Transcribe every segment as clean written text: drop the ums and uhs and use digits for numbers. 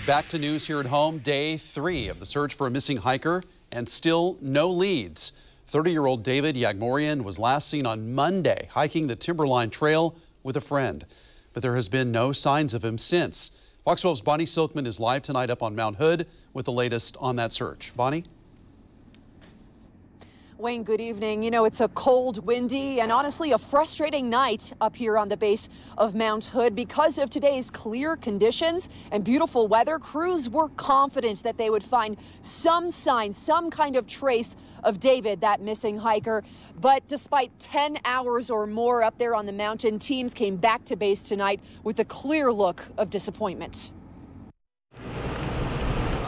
Back to news here at home. Day 3 of the search for a missing hiker, and still no leads. 30-year-old David Yagmorian was last seen on Monday hiking the Timberline Trail with a friend, but there has been no signs of him since. Fox 12's Bonnie Silkman is live tonight up on Mount Hood with the latest on that search. Bonnie? Wayne, good evening. You know, it's a cold, windy, and honestly a frustrating night up here on the base of Mount Hood. Because of today's clear conditions and beautiful weather, crews were confident that they would find some sign, some kind of trace of David, that missing hiker. But despite 10 hours or more up there on the mountain, teams came back to base tonight with a clear look of disappointment.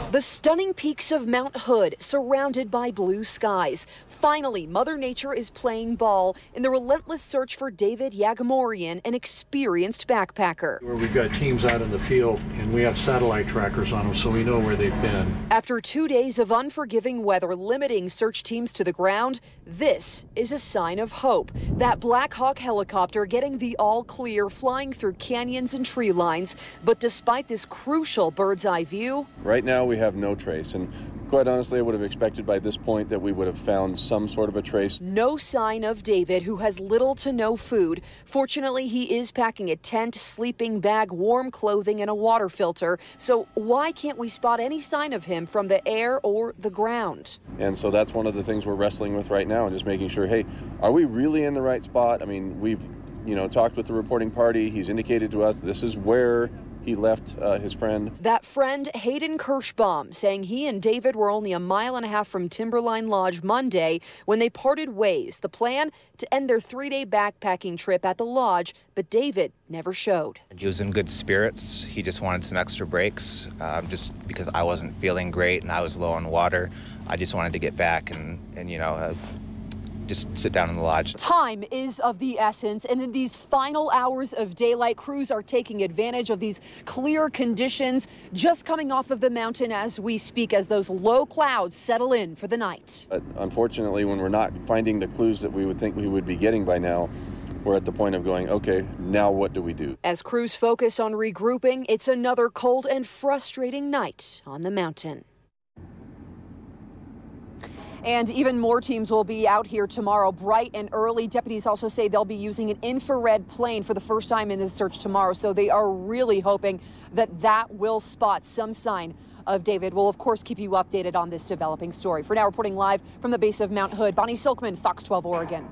The stunning peaks of Mount Hood, surrounded by blue skies. Finally, Mother Nature is playing ball in the relentless search for David Yagmorian, an experienced backpacker. Where we've got teams out in the field, and we have satellite trackers on them, so we know where they've been. After 2 days of unforgiving weather limiting search teams to the ground, this is a sign of hope. That Black Hawk helicopter getting the all clear, flying through canyons and tree lines. But despite this crucial bird's eye view, right now we have no trace, and quite honestly I would have expected by this point that we would have found some sort of a trace. No sign of David, who has little to no food. Fortunately, he is packing a tent, sleeping bag, warm clothing, and a water filter. So why can't we spot any sign of him from the air or the ground? And so that's one of the things we're wrestling with right now, and just making sure, hey, are we really in the right spot? I mean, we've talked with the reporting party. He's indicated to us this is where he left his friend. That friend, Hayden Kirschbaum, saying he and David were only a mile and a half from Timberline Lodge Monday when they parted ways. The plan to end their 3-day backpacking trip at the lodge, but David never showed. He was in good spirits. He just wanted some extra breaks, just because I wasn't feeling great and I was low on water. I just wanted to get back and just sit down in the lodge. Time is of the essence, and in these final hours of daylight, crews are taking advantage of these clear conditions just coming off of the mountain as we speak, as those low clouds settle in for the night. But unfortunately, when we're not finding the clues that we would think we would be getting by now, we're at the point of going, okay, now what do we do? As crews focus on regrouping, it's another cold and frustrating night on the mountain. And even more teams will be out here tomorrow, bright and early. Deputies also say they'll be using an infrared plane for the first time in this search tomorrow. So they are really hoping that that will spot some sign of David. We'll, of course, keep you updated on this developing story. For now, reporting live from the base of Mount Hood, Bonnie Silkman, Fox 12 Oregon.